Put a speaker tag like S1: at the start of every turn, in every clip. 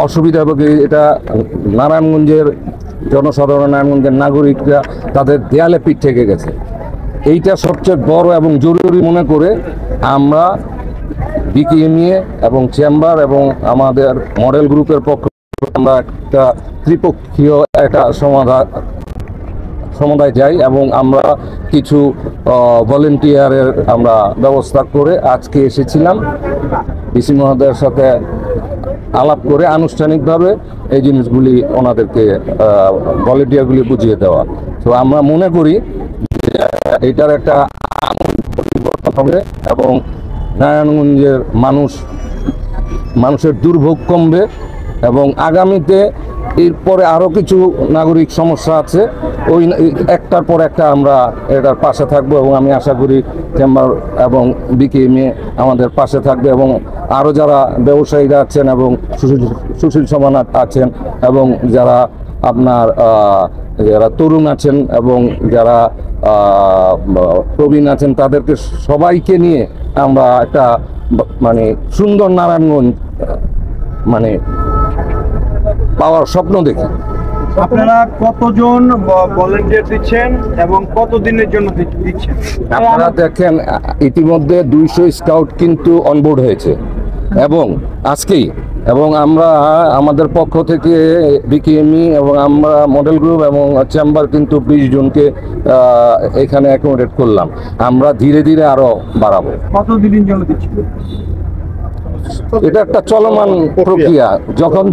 S1: অসুবিধা হবে। এটা নারায়ণগঞ্জের জনসাধারণ, নারায়ণগঞ্জের নাগরিকরা তাদের দেয়ালে পিঠ থেকে গেছে। এইটা সবচেয়ে বড় এবং জরুরি মনে করে আমরা বিকেএমইএ এবং চেম্বার এবং আমাদের মডেল গ্রুপের পক্ষ আমরা একটা ত্রিপক্ষীয় একটা সমাধায় যাই এবং আমরা কিছু ভলেন্টিয়ারের আমরা ব্যবস্থা করে আজকে এসেছিলাম ডিসি মহোদয়ের সাথে আলাপ করে আনুষ্ঠানিকভাবে এই জিনিসগুলি ওনাদেরকে ভলেন্টিয়ারগুলি বুঝিয়ে দেওয়া। তো আমরা মনে করি এটার একটা পরিবর্তন হবে এবং নারায়ণগঞ্জের মানুষের দুর্ভোগ কমবে এবং আগামীতে এরপরে আরও কিছু নাগরিক সমস্যা আছে, ওই একটার পর একটা আমরা এটার পাশে থাকবো এবং আমি আশা করি চেম্বার এবং বিকেএমইএ আমাদের পাশে থাকবে এবং আরও যারা ব্যবসায়ীরা আছেন এবং সুশীল সমাজ আছেন এবং যারা আপনার যারা তরুণ আছেন এবং যারা প্রবীণ আছেন তাদেরকে সবাইকে নিয়ে আমরা একটা মানে সুন্দর নারায়ণগঞ্জ মানে পাওয়ার স্বপ্ন দেখি।
S2: আপনারা কতজন ভলান্টিয়ার দিচ্ছেন এবং কতদিনের জন্য দিচ্ছেন?
S1: আপনারা দেখেন ইতিমধ্যে 200 স্কাউট কিন্তু অনবোর্ড হয়েছে এবং আজকেই, এবং আমরা আমাদের পক্ষ থেকে বিকেএমই এবং আমরা মডেল গ্রুপ এবং চেম্বার কিন্তু 20 জনকে এখানে অ্যাকোমোডেট করলাম। আমরা ধীরে ধীরে আরো বাড়াবো।
S2: কতদিনের জন্য দিচ্ছেন?
S1: এটা একটা চলমান প্রক্রিয়া।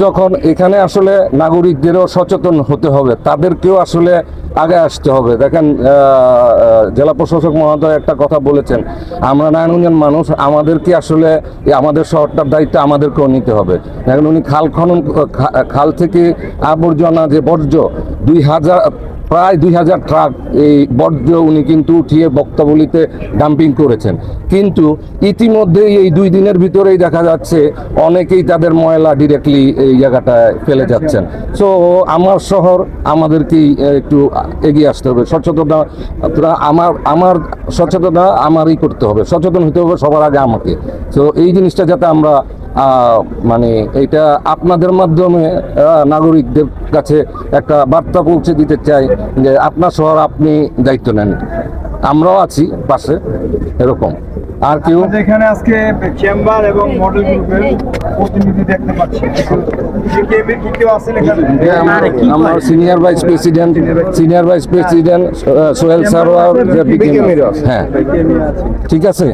S1: যখন এখানে আসলে নাগরিকদেরও সচেতন হতে হবে, তাদেরকেও আসলে আগে আসতে হবে। দেখেন জেলা প্রশাসক মহোদয় একটা কথা বলেছেন, আমরা নারায়ণগঞ্জের মানুষ, আমাদেরকে আসলে আমাদের শহরটার দায়িত্ব আমাদেরকেও নিতে হবে। এখন উনি খাল থেকে আবর্জনা যে বর্জ্য প্রায় 2000 ট্রাক এই বর্জ্য উনি কিন্তু উঠিয়ে বক্তাবলিতে ডাম্পিং করেছেন, কিন্তু ইতিমধ্যেই এই 2 দিনের ভিতরেই দেখা যাচ্ছে অনেকেই তাদের ময়লা ডিরেক্টলি এই জায়গাটায় ফেলে যাচ্ছেন। সো আমার শহর আমাদেরকেই একটু এগিয়ে আসতে হবে। সচেতনতা আমার সচেতনতা আমারই করতে হবে, সচেতন হতে হবে সবার আগে আমাকে। তো এই জিনিসটা যাতে আমরা মানে এটা আপনাদের মাধ্যমে নাগরিকদের কাছে একটা বার্তা পৌঁছে দিতে চাই যে আপনার শহর আপনি দায়িত্ব নেন, আমরাও আছি পাশে, এরকম। আর কেউ
S2: এখানে আজকে চেম্বার এবং মডেল গ্রুপের প্রতিনিধি দেখতে পাচ্ছি, কেউ আছেন এখানে?
S1: আমার senior vice president Sohel Sarwar, হ্যাঁ ঠিক আছে।